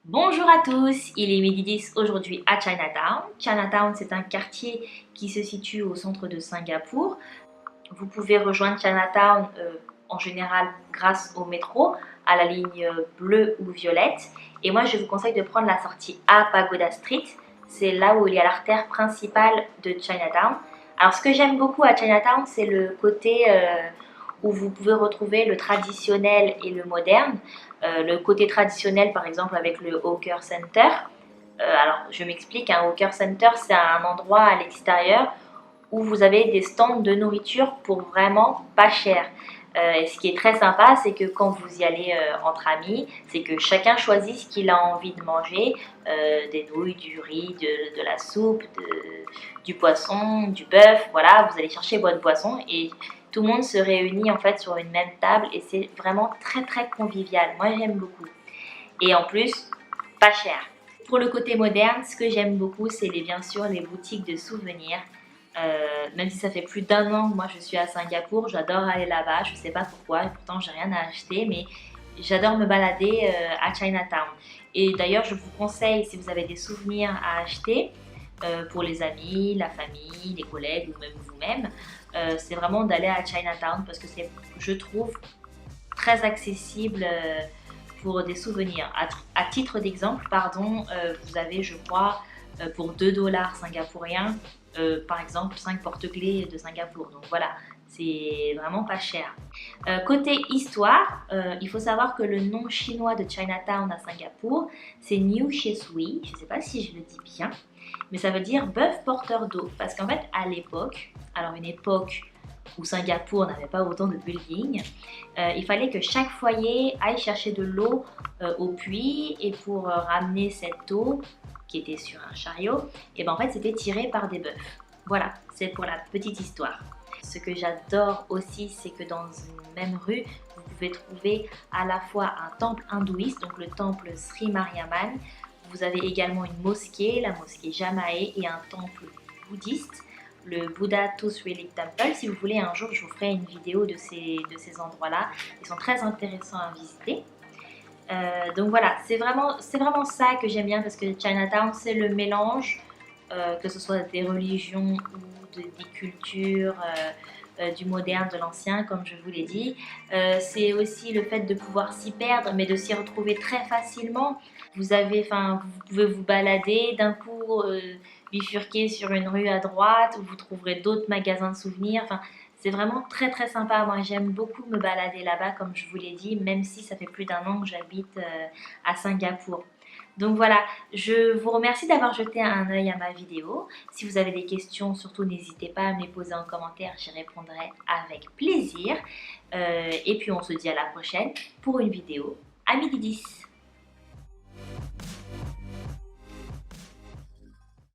Bonjour à tous, il est midi 10 aujourd'hui à Chinatown. Chinatown, c'est un quartier qui se situe au centre de Singapour. Vous pouvez rejoindre Chinatown en général grâce au métro, à la ligne bleue ou violette. Et moi, je vous conseille de prendre la sortie A Pagoda Street. C'est là où il y a l'artère principale de Chinatown. Alors, ce que j'aime beaucoup à Chinatown, c'est le côté où vous pouvez retrouver le traditionnel et le moderne. Le côté traditionnel, par exemple, avec le Hawker Center. Alors, je m'explique, un Hawker Center, c'est un endroit à l'extérieur où vous avez des stands de nourriture pour vraiment pas cher. Et ce qui est très sympa, c'est que quand vous y allez entre amis, c'est que chacun choisit ce qu'il a envie de manger, des nouilles, du riz, de la soupe, du poisson, du bœuf, voilà, vous allez chercher votre boisson et tout le monde se réunit en fait sur une même table et c'est vraiment très très convivial. Moi j'aime beaucoup. Et en plus, pas cher. Pour le côté moderne, ce que j'aime beaucoup, c'est bien sûr les boutiques de souvenirs. Même si ça fait plus d'un an que moi je suis à Singapour, j'adore aller là-bas, je sais pas pourquoi, et pourtant j'ai rien à acheter, mais j'adore me balader à Chinatown. Et d'ailleurs, je vous conseille, si vous avez des souvenirs à acheter, pour les amis, la famille, les collègues ou même vous-même, c'est vraiment d'aller à Chinatown parce que c'est, je trouve, très accessible pour des souvenirs. À titre d'exemple, pardon, vous avez, je crois, pour 2 dollars singapouriens, par exemple 5 porte-clés de Singapour. Donc voilà, c'est vraiment pas cher. Côté histoire, il faut savoir que le nom chinois de Chinatown à Singapour, c'est New Shesui. Je ne sais pas si je le dis bien, mais ça veut dire bœuf porteur d'eau. Parce qu'en fait, à l'époque, alors une époque où Singapour n'avait pas autant de buildings, il fallait que chaque foyer aille chercher de l'eau au puits et pour ramener cette eau qui était sur un chariot, et ben en fait c'était tiré par des bœufs. Voilà, c'est pour la petite histoire. Ce que j'adore aussi, c'est que dans une même rue, vous pouvez trouver à la fois un temple hindouiste, donc le temple Sri Mariamman. Vous avez également une mosquée, la mosquée Jamae, et un temple bouddhiste, le Buddha Tooth Relic Temple. Si vous voulez, un jour, je vous ferai une vidéo de ces endroits-là. Ils sont très intéressants à visiter. Donc voilà, c'est vraiment ça que j'aime bien parce que Chinatown, c'est le mélange, que ce soit des religions ou des cultures, du moderne, de l'ancien, comme je vous l'ai dit. C'est aussi le fait de pouvoir s'y perdre, mais de s'y retrouver très facilement. Vous pouvez vous balader, d'un coup bifurquer sur une rue à droite où vous trouverez d'autres magasins de souvenirs. Enfin, c'est vraiment très très sympa. Moi j'aime beaucoup me balader là-bas, comme je vous l'ai dit, même si ça fait plus d'un an que j'habite à Singapour. Donc voilà, je vous remercie d'avoir jeté un œil à ma vidéo. Si vous avez des questions, surtout n'hésitez pas à me les poser en commentaire, j'y répondrai avec plaisir. Et puis on se dit à la prochaine pour une vidéo à midi 10.